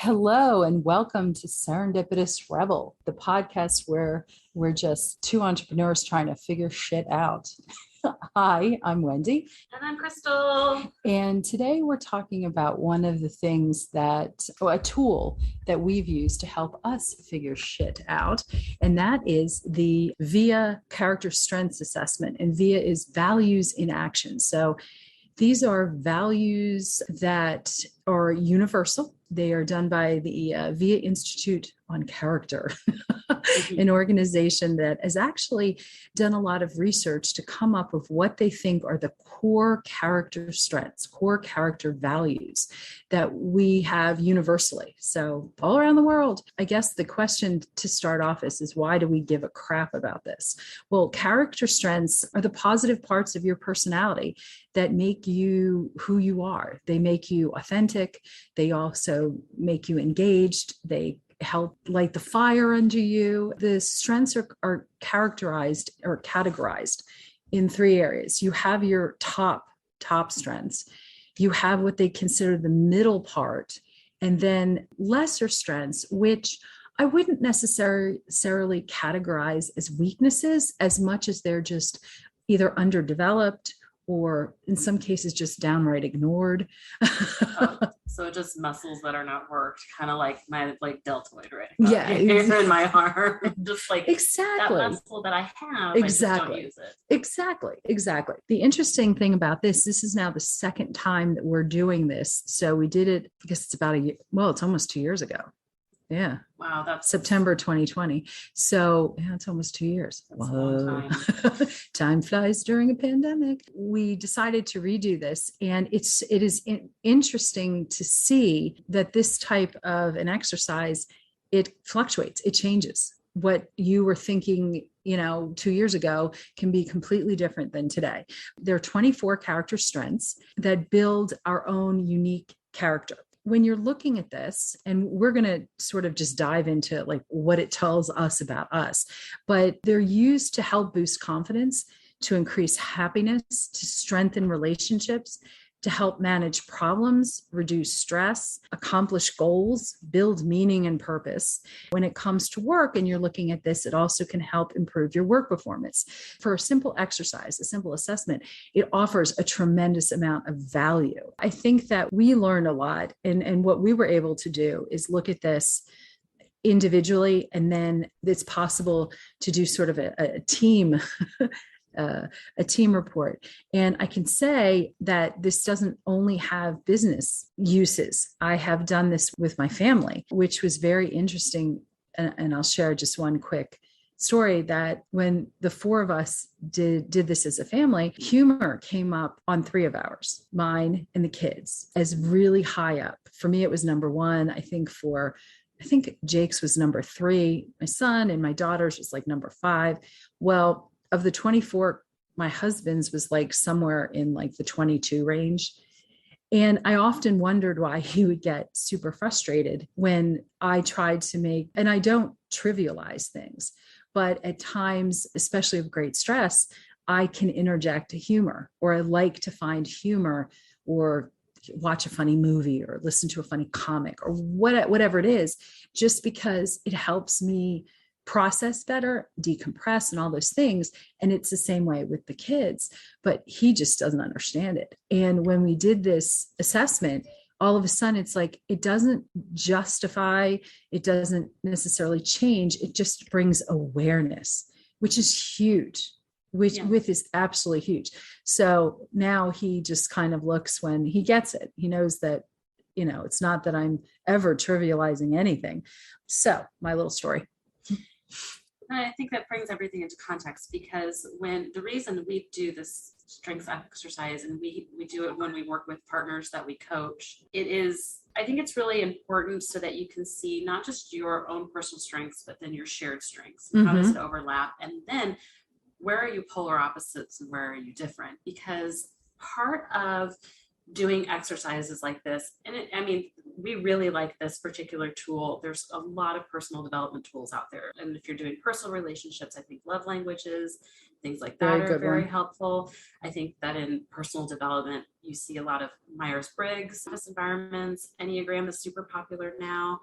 Hello and welcome to Serendipitous Rebel, the podcast where we're just two entrepreneurs trying to figure shit out. Hi, I'm Wendy. And I'm Crystal. And today we're talking about one of the things a tool that we've used to help us figure shit out. And that is the VIA Character Strengths Assessment. And VIA is Values in Action. So these are values that are universal. They are done by the VIA Institute on Character, an organization that has actually done a lot of research to come up with what they think are the core character strengths, core character values that we have universally. So all around the world, I guess the question to start off is why do we give a crap about this? Well, character strengths are the positive parts of your personality that make you who you are. They make you authentic. They also make you engaged. They help light the fire under you. The strengths are characterized or categorized in three areas. You have your top strengths. You have what they consider the middle part, and then lesser strengths, which I wouldn't necessarily categorize as weaknesses as much as they're just either underdeveloped or in some cases just downright ignored. So just muscles that are not worked, kind of like my deltoid right yeah, in my arm, just like exactly that muscle that I have. Exactly. I just don't use it. Exactly. The interesting thing about this is now the second time that we're doing this. So we did it, I guess it's about a year. Well, it's almost 2 years ago. Yeah. Wow. That's September 2020. So yeah, it's almost 2 years. That's a long time. Time flies during a pandemic. We decided to redo this, and it is interesting to see that this type of an exercise, it fluctuates, it changes. What you were thinking, 2 years ago can be completely different than today. There are 24 character strengths that build our own unique character. When you're looking at this, and we're going to sort of just dive into like what it tells us about us, but they're used to help boost confidence, to increase happiness, to strengthen relationships, to help manage problems, reduce stress, accomplish goals, build meaning and purpose. When it comes to work and you're looking at this, it also can help improve your work performance. For a simple exercise, a simple assessment, it offers a tremendous amount of value. I think that we learned a lot, and what we were able to do is look at this individually, and then it's possible to do sort of a team a team report. And I can say that this doesn't only have business uses. I have done this with my family, which was very interesting. And I'll share just one quick story that when the four of us did this as a family, humor came up on three of ours, mine and the kids, as really high up. For me, it was number one. I think Jake's was number three, my son, and my daughter's was like number five. Well, of the 24, my husband's was like somewhere in like the 22 range. And I often wondered why he would get super frustrated when I tried to and I don't trivialize things, but at times, especially of great stress, I can interject a humor, or I like to find humor, or watch a funny movie, or listen to a funny comic, or whatever it is, just because it helps me process better, decompress, and all those things. And it's the same way with the kids, but he just doesn't understand it. And when we did this assessment, all of a sudden it's like, it doesn't justify, it doesn't necessarily change. It just brings awareness, which is huge, with is absolutely huge. So now he just kind of looks when he gets it. He knows that, it's not that I'm ever trivializing anything. So my little story. And I think that brings everything into context, because the reason we do this strengths exercise, and we do it when we work with partners that we coach, I think it's really important so that you can see not just your own personal strengths, but then your shared strengths. Mm-hmm. How does it overlap? And then where are you polar opposites and where are you different? Because part of doing exercises like this, and we really like this particular tool. There's a lot of personal development tools out there. And if you're doing personal relationships, I think love languages things like Very that are good very one. helpful. I think that in personal development, you see a lot of Myers-Briggs environments. Enneagram is super popular now.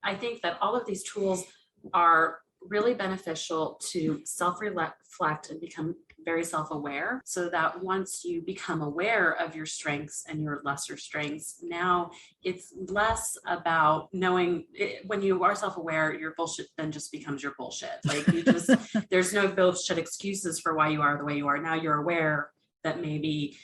I think that all of these tools are really beneficial to self-reflect and become very self-aware, so that once you become aware of your strengths and your lesser strengths, now it's less about knowing it. When you are self-aware, your bullshit then just becomes your bullshit. Like you just, there's no bullshit excuses for why you are the way you are. Now you're aware that maybe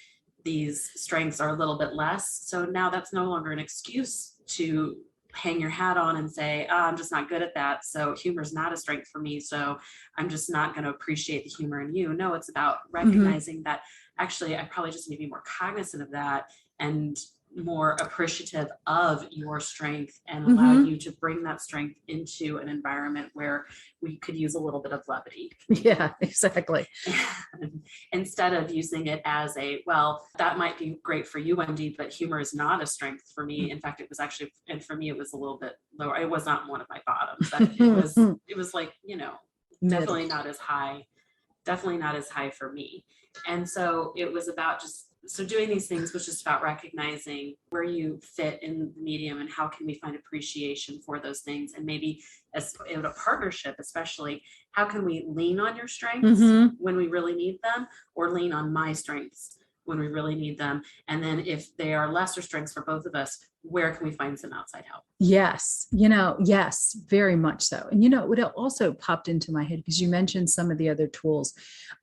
these strengths are a little bit less. So now that's no longer an excuse to hang your hat on and say, oh, I'm just not good at that. So humor is not a strength for me. So I'm just not going to appreciate the humor in you. No, it's about recognizing that actually I probably just need to be more cognizant of that and more appreciative of your strength, and allow you to bring that strength into an environment where we could use a little bit of levity. Yeah, exactly. Instead of using it as a, well, that might be great for you, Wendy, but humor is not a strength for me. In fact, it was actually, and for me, it was a little bit lower. It was not one of my bottoms, but it was like, you know, definitely not as high for me. And so it was about just, so doing these things was just about recognizing where you fit in the medium and how can we find appreciation for those things. And maybe as in a partnership, especially, how can we lean on your strengths when we really need them, or lean on my strengths when we really need them? And then if they are lesser strengths for both of us, where can we find some outside help? Yes. Yes, very much so. And, what also popped into my head, because you mentioned some of the other tools.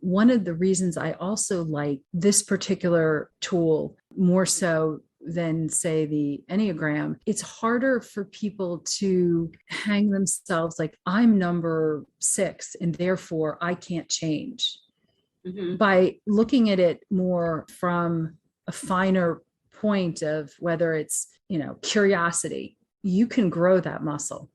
One of the reasons I also like this particular tool more so than, say, the Enneagram, it's harder for people to hang themselves like, I'm number 6 and therefore I can't change. By looking at it more from a finer point of whether it's, curiosity, you can grow that muscle.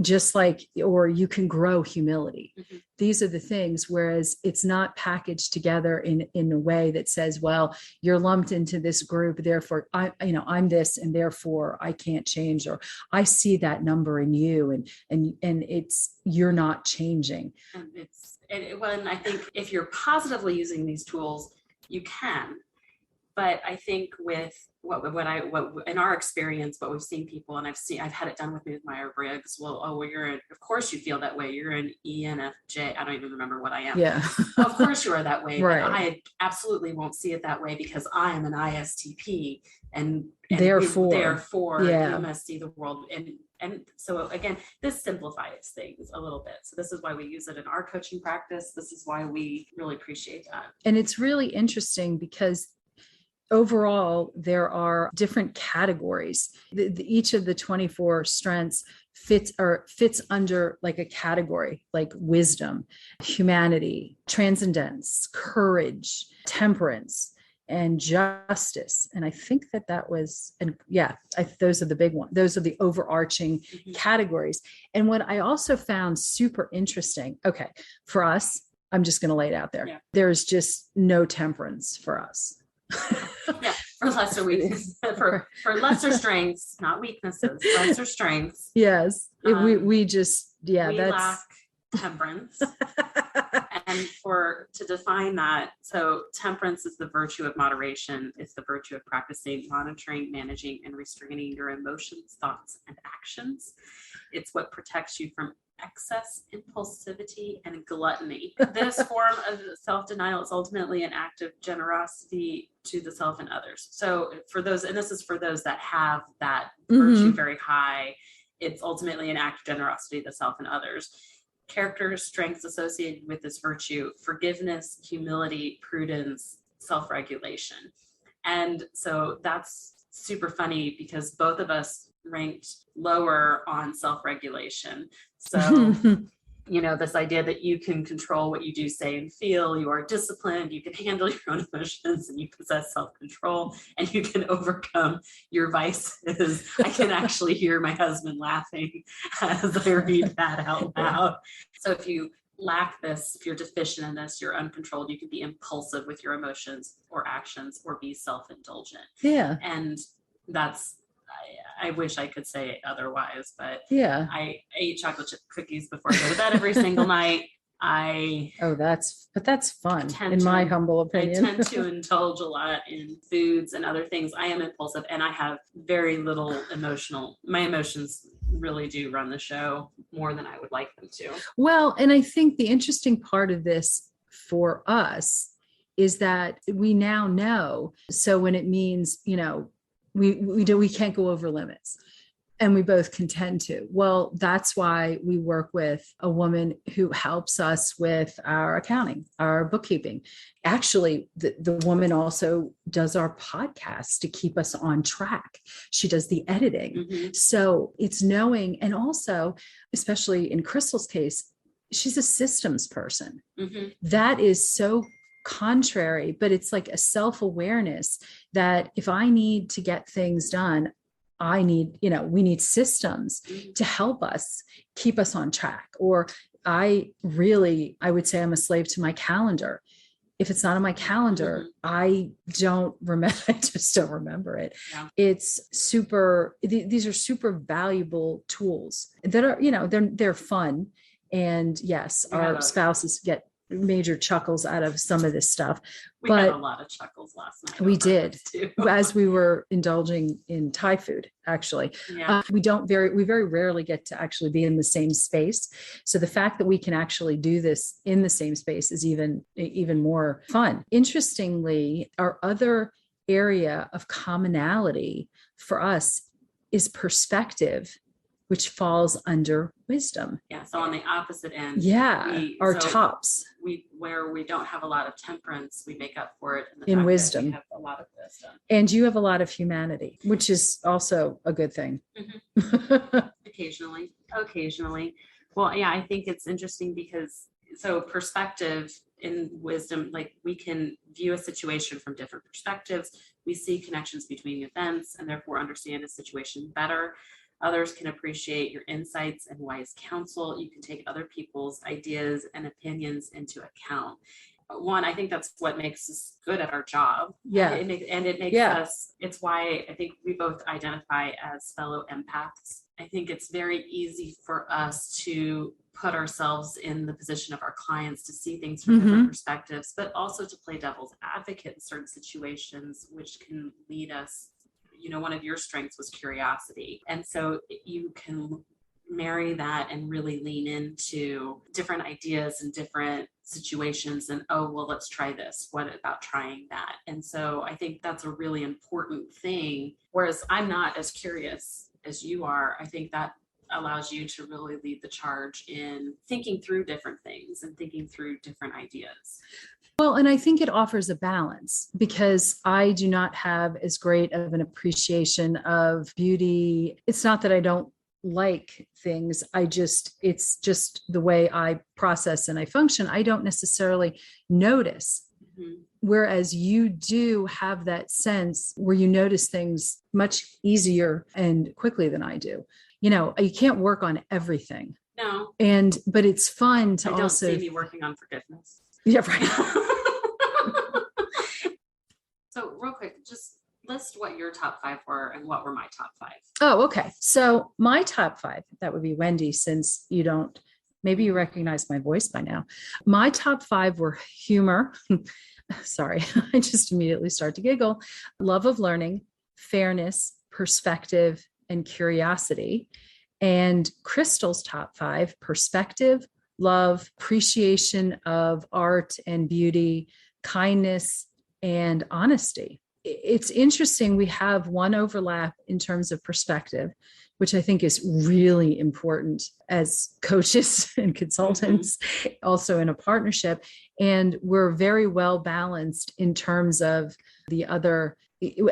Just like, or you can grow humility. These are the things, whereas it's not packaged together in a way that says, well, you're lumped into this group, therefore I'm this and therefore I can't change, or I see that number in you and it's, you're not changing. And I think if you're positively using these tools, you can. But I think with what in our experience, what we've seen people, and I've had it done with me with Myers-Briggs. Well, of course you feel that way. You're an ENFJ. I don't even remember what I am. Yeah. Of course you are that way. Right. But I absolutely won't see it that way because I am an ISTP, and therefore yeah. you must see the world. And so again, this simplifies things a little bit. So this is why we use it in our coaching practice. This is why we really appreciate that. And it's really interesting because overall, there are different categories. Each of the 24 strengths fits under like a category, like wisdom, humanity, transcendence, courage, temperance, and justice. And I think that was, and yeah, those are the big ones. Those are the overarching categories. And what I also found super interesting, okay, for us, I'm just going to lay it out there. Yeah. There's just no temperance for us. Yeah, for lesser weaknesses, for lesser strengths, not weaknesses, lesser strengths. Yes, we just, yeah, we lack temperance. And to define that, so temperance is the virtue of moderation. It's the virtue of practicing, monitoring, managing, and restraining your emotions, thoughts, and actions. It's what protects you from excess impulsivity and gluttony. This form of self-denial is ultimately an act of generosity to the self and others. So for those, and this is for those that have that virtue very high, it's ultimately an act of generosity to the self and others. Character strengths associated with this virtue: forgiveness, humility, prudence, self-regulation. And so that's super funny because both of us ranked lower on self-regulation. So, this idea that you can control what you do, say, and feel, you are disciplined, you can handle your own emotions, and you possess self-control, and you can overcome your vices. I can actually hear my husband laughing as I read that out loud. So if you lack this, if you're deficient in this, you're uncontrolled, you can be impulsive with your emotions or actions, or be self-indulgent. Yeah. And that's, I wish I could say otherwise, but yeah, I eat chocolate chip cookies before I go to bed every single night. That's fun, tend in my to- humble I opinion. tend to indulge a lot in foods and other things. I am impulsive and I have very little my emotions really do run the show more than I would like them to. Well, and I think the interesting part of this for us is that we now know. So when it means, we can't go over limits, and we both contend to. Well, that's why we work with a woman who helps us with our accounting, our bookkeeping. Actually, the woman also does our podcast to keep us on track. She does the editing. Mhm. So it's knowing, and also, especially in Crystal's case, she's a systems person. Mhm. That is so contrary, but it's like a self-awareness that if I need to get things done, we need systems Mhm. to help us keep us on track. Or I would say I'm a slave to my calendar. If it's not on my calendar, I don't remember. I just don't remember it. Yeah. These are super valuable tools that are, they're fun. And yes, our spouses get major chuckles out of some of this stuff. We had a lot of chuckles last night. We did, too. as we were indulging in Thai food, actually. Yeah. We very rarely get to actually be in the same space. So the fact that we can actually do this in the same space is even more fun. Interestingly, our other area of commonality for us is perspective, which falls under wisdom. Yeah. So on the opposite end. Yeah. Tops. Where we don't have a lot of temperance, we make up for it in wisdom. We have a lot of wisdom. And you have a lot of humanity, which is also a good thing. Mm-hmm. Occasionally. Well, yeah, I think it's interesting because perspective in wisdom, like we can view a situation from different perspectives. We see connections between events and therefore understand a situation better. Others can appreciate your insights and wise counsel. You can take other people's ideas and opinions into account. One, I think that's what makes us good at our job. Yeah. It makes us, it's why I think we both identify as fellow empaths. I think it's very easy for us to put ourselves in the position of our clients to see things from different perspectives, but also to play devil's advocate in certain situations, which can lead us. One of your strengths was curiosity. And so you can marry that and really lean into different ideas and different situations and, let's try this. What about trying that? And so I think that's a really important thing. Whereas I'm not as curious as you are, I think that allows you to really lead the charge in thinking through different things and thinking through different ideas. Well, and I think it offers a balance because I do not have as great of an appreciation of beauty. It's not that I don't like things. It's just the way I process and I function. I don't necessarily notice. Mm-hmm. Whereas you do have that sense where you notice things much easier and quickly than I do. You can't work on everything. No. But it's fun to also. also I don't see me working on forgiveness. Yeah, right. So real quick, just list what your top 5 were and what were my top 5. Oh, okay. So my top 5, that would be Wendy, since maybe you recognize my voice by now. My top 5 were humor. Sorry, I just immediately start to giggle. Love of learning, fairness, perspective, and curiosity. And Crystal's top 5, perspective, love, appreciation of art and beauty, kindness, and honesty. It's interesting. We have one overlap in terms of perspective, which I think is really important as coaches and consultants, also in a partnership. And we're very well balanced in terms of the other.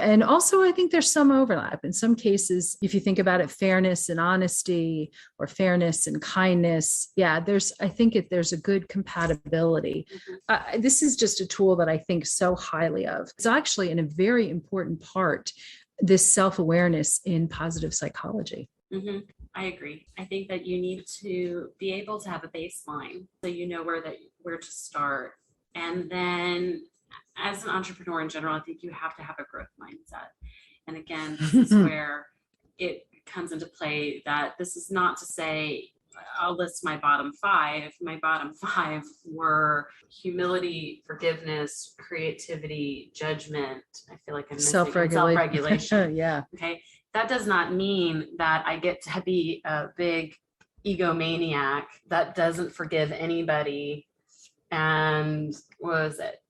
And also, I think there's some overlap. In some cases, if you think about it, fairness and honesty or fairness and kindness, there's a good compatibility. This is just a tool that I think so highly of. It's actually in a very important part, this self-awareness in positive psychology. Mm-hmm. I agree. I think that you need to be able to have a baseline so you know where to start. And then as an entrepreneur in general, I think you have to have a growth mindset. And again, this is where it comes into play that this is not to say, I'll list my bottom five. My bottom five were humility, forgiveness, creativity, judgment. I feel like I'm missing self-regulation. Yeah. Okay. That does not mean that I get to be a big egomaniac that doesn't forgive anybody. And what was it?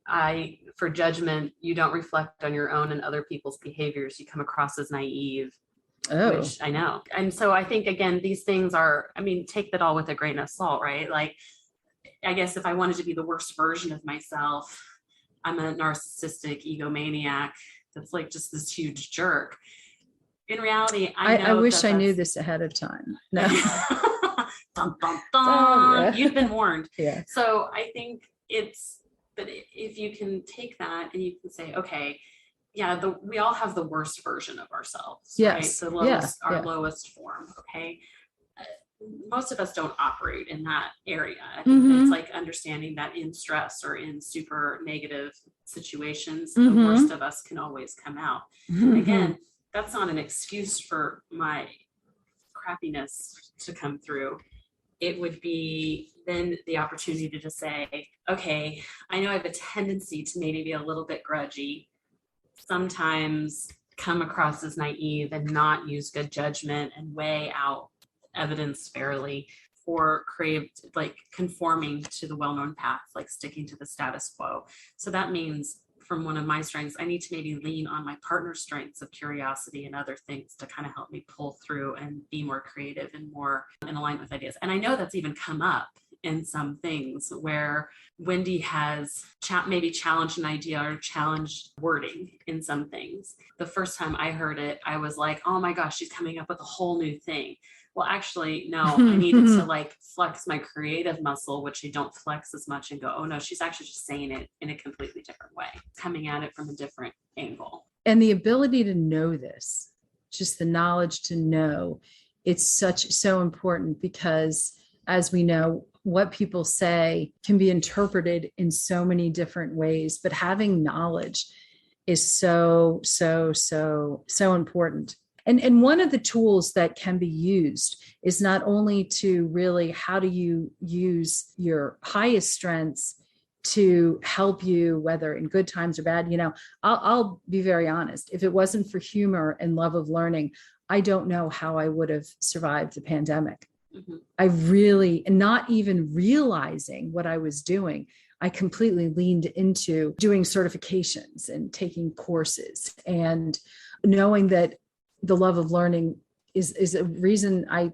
For judgment, you don't reflect on your own and other people's behaviors. You come across as naive. Oh, Which I know. And so I think, again, these things are, take that all with a grain of salt, right? Like, I guess if I wanted to be the worst version of myself, I'm a narcissistic egomaniac that's like just this huge jerk. In reality, I wish I knew this ahead of time. No. Dun, dun, dun. Yeah. You've been warned. Yeah. So I think but if you can take that and you can say, okay, yeah, we all have the worst version of ourselves, yes. Right? The lowest, our lowest form. Okay. Most of us don't operate in that area. It's like understanding that in stress or in super negative situations, the worst of us can always come out. Again, that's not an excuse for my crappiness to come through. It would be then the opportunity to say, okay, I know I have a tendency to maybe be a little bit grudgy, sometimes come across as naive and not use good judgment and weigh out evidence fairly, or conforming to the well-known path, like sticking to the status quo. So that means from one of my strengths, I need to maybe lean on my partner's strengths of curiosity and other things to kind of help me pull through and be more creative and more in alignment with ideas. And I know that's even come up in some things where Wendy has maybe challenged an idea or challenged wording in some things. The first time I heard it, I was like, oh my gosh, she's coming up with a whole new thing. Well, actually, no, I needed to flex my creative muscle, which I don't flex as much, and go, oh no, she's actually just saying it in a completely different way, coming at it from a different angle. And the ability to know this, just the knowledge to know, it's so important, because as we know, what people say can be interpreted in so many different ways, but having knowledge is so important. And one of the tools that can be used is not only to really, how do you use your highest strengths to help you, whether in good times or bad. I'll be very honest. If it wasn't for humor and love of learning, I don't know how I would have survived the pandemic. I really, not even realizing what I was doing, I completely leaned into doing certifications and taking courses, and knowing that the love of learning is a reason I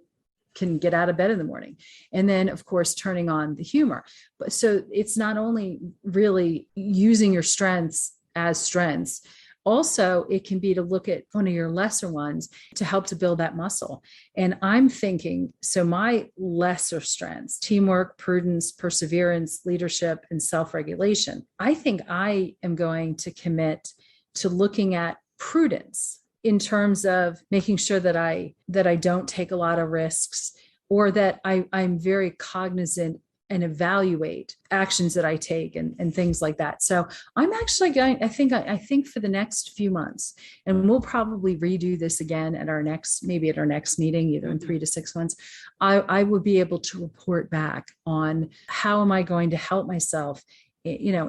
can get out of bed in the morning. And then, of course, turning on the humor. But so it's not only really using your strengths as strengths, also it can be to look at one of your lesser ones to help to build that muscle. And I'm thinking, so my lesser strengths, teamwork, prudence, perseverance, leadership, and self-regulation, I think I am going to commit to looking at prudence in terms of making sure that I don't take a lot of risks, or that I'm very cognizant and evaluate actions that I take and things like that. So I'm actually going, I think for the next few months, and we'll probably redo this again at our next meeting, either in 3 to 6 months, I will be able to report back on how am I going to help myself,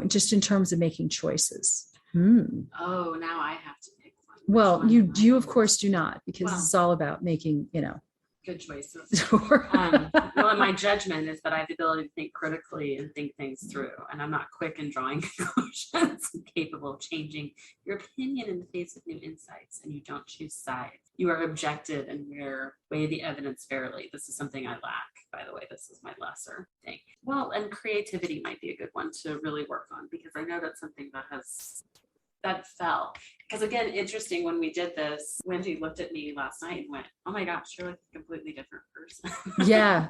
just in terms of making choices. Oh, now I have to pick one. Well, you of course do not, because it's all about making, good choices. Well, my judgment is that I have the ability to think critically and think things through, and I'm not quick in drawing conclusions. I'm capable of changing your opinion in the face of new insights, and you don't choose sides. You are objective and weigh the evidence fairly. This is something I lack, by the way. This is my lesser thing. Well, and creativity might be a good one to really work on, because I know that's something that fell. Because again, interesting, when we did this, Wendy looked at me last night and went, oh my gosh, you're like a completely different person. Yeah,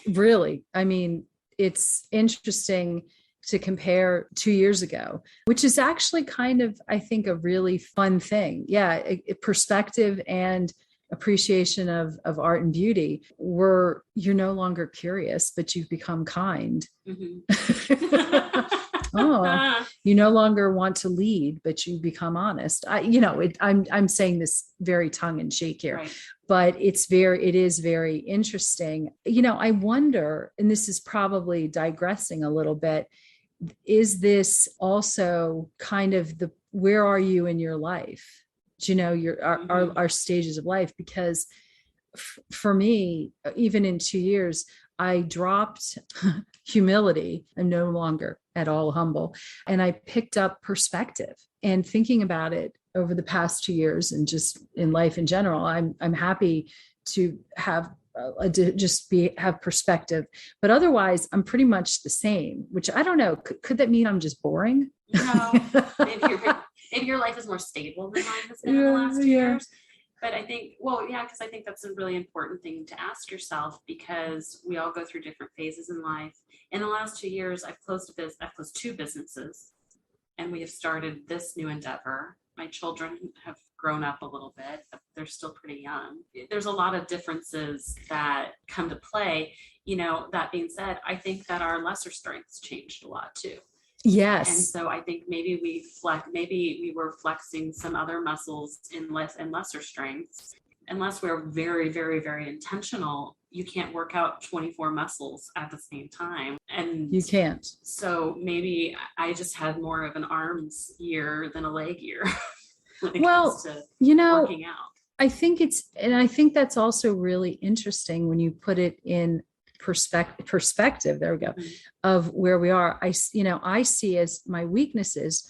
really. I mean, it's interesting to compare 2 years ago, which is actually kind of, I think, a really fun thing. Yeah, a perspective and appreciation of art and beauty, where you're no longer curious, but you've become kind. Oh, you no longer want to lead, but you become honest. I'm saying this very tongue in cheek here, right. but it is very interesting. I wonder, and this is probably digressing a little bit, is this also kind of where are you in your life? Our stages of life, because for me, even in 2 years, I dropped humility. I'm no longer at all humble. And I picked up perspective, and thinking about it over the past 2 years and just in life in general, I'm happy to have have perspective, but otherwise I'm pretty much the same, which I don't know. Could that mean I'm just boring? No, maybe your life is more stable than mine has been in the last 2 years. But I think, because I think that's a really important thing to ask yourself, because we all go through different phases in life. In the last 2 years, I've closed 2 businesses, and we have started this new endeavor. My children have grown up a little bit, but they're still pretty young. There's a lot of differences that come to play. That being said, I think that our lesser strengths changed a lot too. Yes. And so I think maybe we were flexing some other muscles in lesser strengths. Unless we're very, very, very intentional, you can't work out 24 muscles at the same time. And you can't. So maybe I just had more of an arms year than a leg year when it well, comes to working out. I think I think that's also really interesting when you put it in perspective, there we go, of where we are. I see as my weaknesses.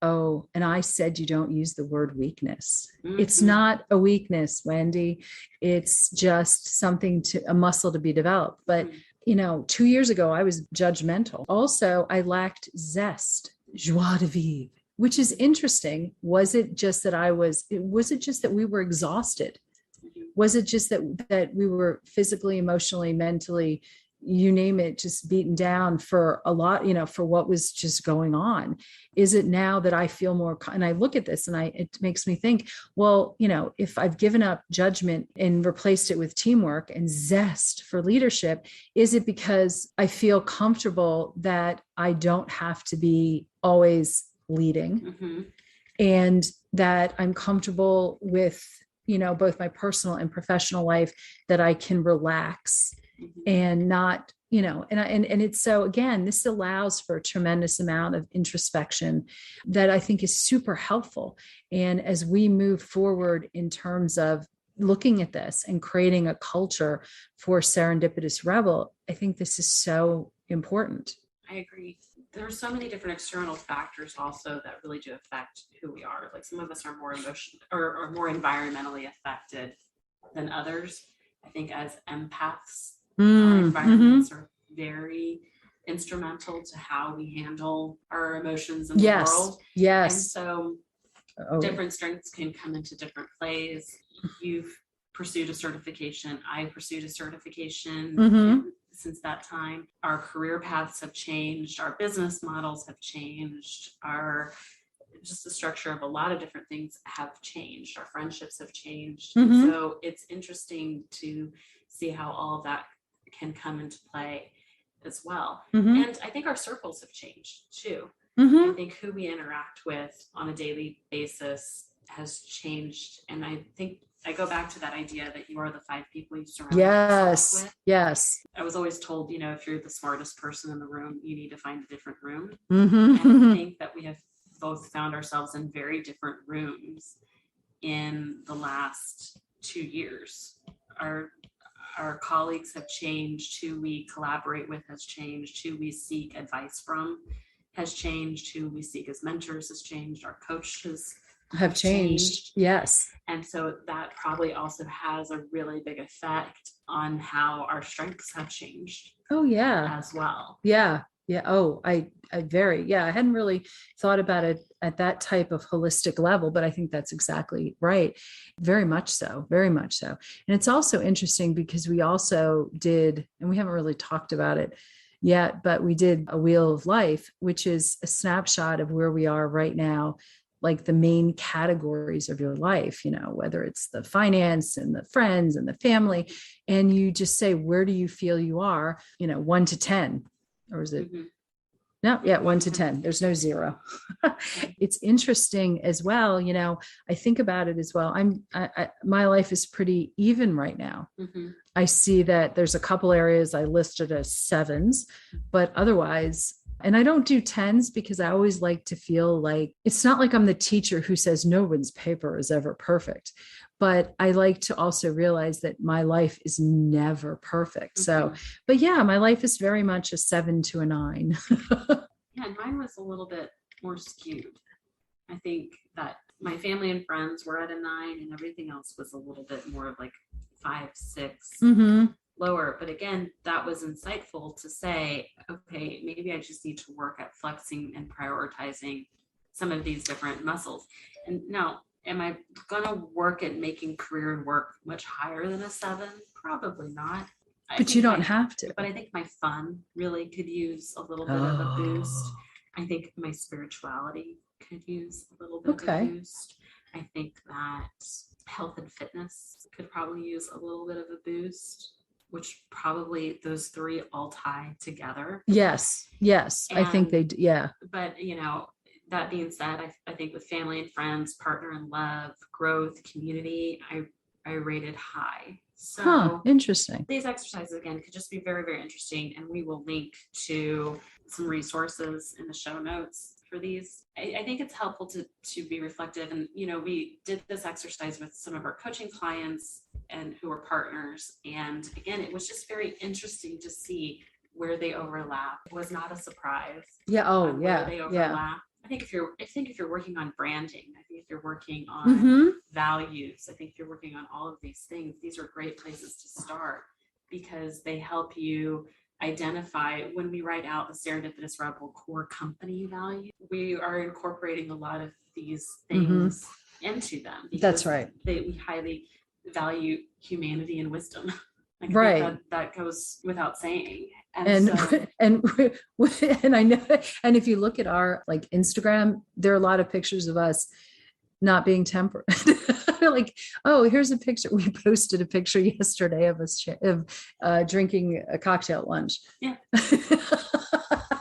Oh, and I said, you don't use the word weakness. It's not a weakness, Wendy. It's just a muscle to be developed. But, 2 years ago, I was judgmental. Also, I lacked zest, joie de vivre, which is interesting. Was it just that we were exhausted? Was it just that we were physically, emotionally, mentally, you name it, just beaten down for a lot, for what was just going on? Is it now that I feel more, and I look at this and it makes me think, well, if I've given up judgment and replaced it with teamwork and zest for leadership, is it because I feel comfortable that I don't have to be always leading, and that I'm comfortable with, both my personal and professional life, that I can relax and not, and it's so, again, this allows for a tremendous amount of introspection that I think is super helpful. And as we move forward in terms of looking at this and creating a culture for Serendipitous Rebel, I think this is so important. I agree. There are so many different external factors also that really do affect who we are. Like some of us are more emotional or more environmentally affected than others. I think as empaths, our environments are very instrumental to how we handle our emotions in the world. Yes. And so different strengths can come into different plays. You've pursued a certification. I pursued a certification. Since that time, our career paths have changed, our business models have changed, just the structure of a lot of different things have changed, our friendships have changed. So it's interesting to see how all of that can come into play as well. And I think our circles have changed too. I think who we interact with on a daily basis has changed. And I think I go back to that idea that you are the 5 people you surround yourself with. Yes. I was always told, if you're the smartest person in the room, you need to find a different room. And I think that we have both found ourselves in very different rooms in the last 2 years. Our colleagues have changed. Who we collaborate with has changed. Who we seek advice from has changed. Who we seek as mentors has changed. Our coaches have changed. Yes. And so that probably also has a really big effect on how our strengths have changed. Oh, yeah. As well. Yeah. Yeah. Oh, I hadn't really thought about it at that type of holistic level, but I think that's exactly right. Very much so. Very much so. And it's also interesting because we also did, and we haven't really talked about it yet, but we did a Wheel of Life, which is a snapshot of where we are right now, like the main categories of your life, whether it's the finance and the friends and the family, and you just say, where do you feel you are, 1 to 10, or is it, No, yeah, 1 to 10. There's no 0. It's interesting as well. I think about it as well. My life is pretty even right now. Mm-hmm. I see that there's a couple areas I listed as 7s, but otherwise, and I don't do 10s because I always like to feel like it's not like I'm the teacher who says no one's paper is ever perfect. But I like to also realize that my life is never perfect. So, but yeah, my life is very much a 7 to a 9. Yeah, mine was a little bit more skewed. I think that my family and friends were at a 9 and everything else was a little bit more of like 5, 6 lower. But again, that was insightful to say, okay, maybe I just need to work at flexing and prioritizing some of these different muscles. And now, am I going to work at making career and work much higher than a 7? Probably not. But you don't have to. But I think my fun really could use a little bit of a boost. I think my spirituality could use a little bit of a boost. I think that health and fitness could probably use a little bit of a boost, which probably those 3 all tie together. Yes. And, I think they do. Yeah. But, that being said, I think with family and friends, partner and love, growth, community, I rated high. So interesting. These exercises, again, could just be very, very interesting. And we will link to some resources in the show notes for these. I think it's helpful to be reflective. And, we did this exercise with some of our coaching clients and who are partners. And again, it was just very interesting to see where they overlap. It was not a surprise. Yeah. Oh, yeah. Where they overlap. Yeah. I think if you're working on branding, I think if you're working on values, I think if you're working on all of these things, these are great places to start because they help you identify. When we write out the Serendipitous Rebel core company value, we are incorporating a lot of these things into them. That's right. We highly value humanity and wisdom. Right. That goes without saying. And I know, and if you look at our like Instagram, there are a lot of pictures of us not being temperate. Like, oh, here's a picture. We posted a picture yesterday of us drinking a cocktail at lunch. Yeah.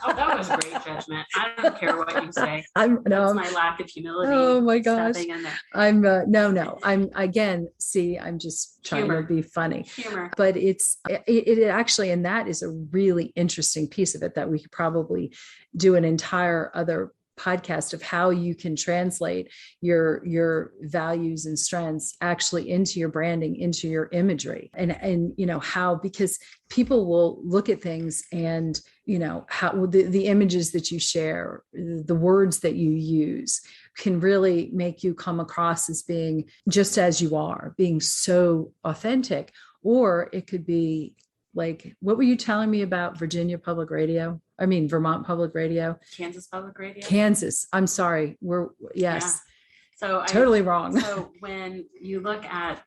Oh, that was great judgment. I don't care what you say. That's my lack of humility. Oh my gosh. I'm just trying to be funny. Humor. But it actually, and that is a really interesting piece of it that we could probably do an entire other podcast of how you can translate your values and strengths actually into your branding, into your imagery, and how, because people will look at things and how the images that you share, the words that you use can really make you come across as being just as you are, being so authentic. Or it could be like, what were you telling me about Vermont Public Radio? Kansas Public Radio. Kansas. I'm sorry. Yeah. So totally wrong. So when you look at,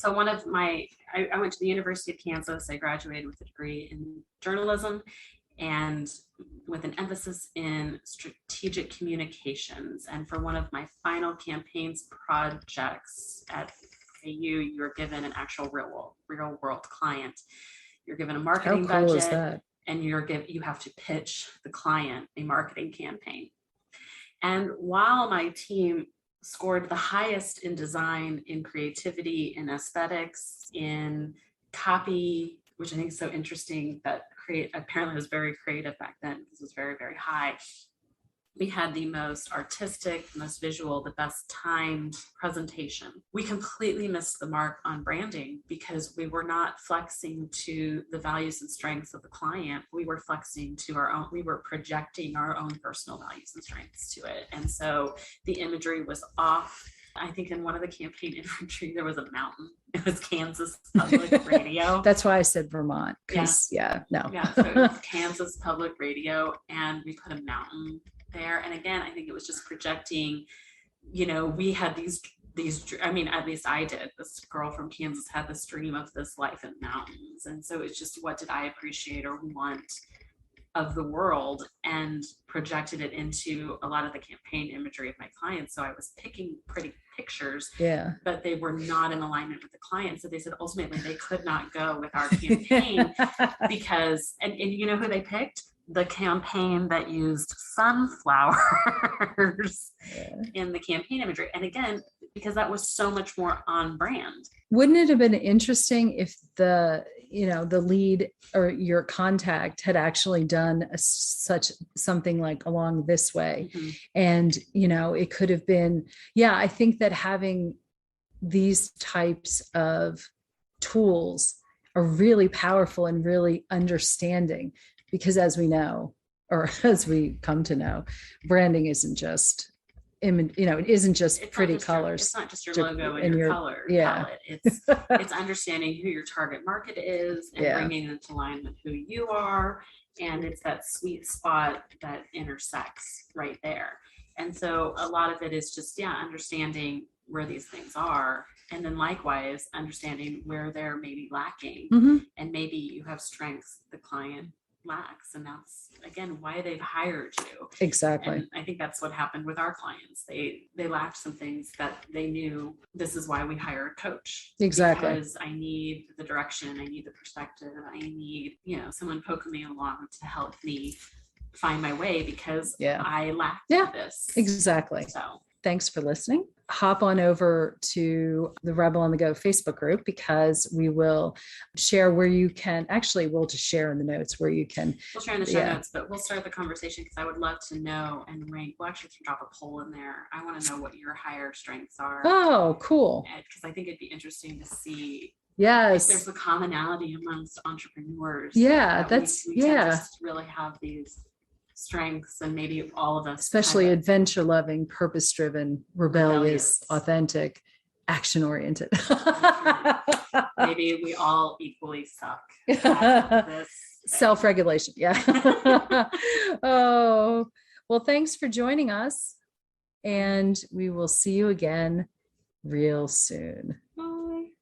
I went to the University of Kansas. I graduated with a degree in journalism and with an emphasis in strategic communications. And for one of my final campaigns projects at AU, you're given an actual real world client. You're given a marketing budget. How cool is that? And you have to pitch the client a marketing campaign. And while my team scored the highest in design, in creativity, in aesthetics, in copy, which I think is so interesting, that apparently was very creative back then. This was very, very high. We had the most artistic, most visual, the best timed presentation. We completely missed the mark on branding because we were not flexing to the values and strengths of the client. We were flexing to we were projecting our own personal values and strengths to it. And so the imagery was off. I think in one of the campaign imagery, there was a mountain. It was Kansas Public Radio. That's why I said Vermont. No. Yeah, so it was Kansas Public Radio, and we put a mountain there. And again, I think it was just projecting, we had these, at least I did. This girl from Kansas had this dream of this life in mountains. And so it's just, what did I appreciate or want of the world, and projected it into a lot of the campaign imagery of my clients. So I was picking pretty pictures, but they were not in alignment with the client. So they said ultimately they could not go with our campaign because, and you know who they picked? the campaign that used sunflowers in the campaign imagery. And again, because that was so much more on brand. Wouldn't it have been interesting if the lead or your contact had actually done such something like along this way? Mm-hmm. And, it could have been, I think that having these types of tools are really powerful and really understanding, because as we know, or as we come to know, branding isn't just it isn't just pretty colors. It's not just your logo and your color palette. It's understanding who your target market is and bringing it into line with who you are. And it's that sweet spot that intersects right there. And so a lot of it is just, understanding where these things are. And then likewise, understanding where they're maybe lacking. Mm-hmm. And maybe you have strengths the client lacks, and that's again why they've hired you. Exactly. And I think that's what happened with our clients. They lacked some things that they knew. This is why we hire a coach. Exactly. Because I need the direction, I need the perspective, I need someone poking me along to help me find my way, because I lack this. Exactly. So thanks for listening. Hop on over to the Rebel on the Go Facebook group, because we will share where you can, we'll just share in the notes where you can. We'll share in the show notes, but we'll start the conversation, because I would love to know and rank. We'll actually drop a poll in there. I want to know what your higher strengths are. Oh, cool. Because I think it'd be interesting to see if there's a commonality amongst entrepreneurs. Yeah, we just really have these strengths, and maybe all of us, especially adventure loving, purpose driven, rebellious, authentic, action oriented. Maybe we all equally suck at this self-regulation. Oh, well, thanks for joining us, and we will see you again real soon.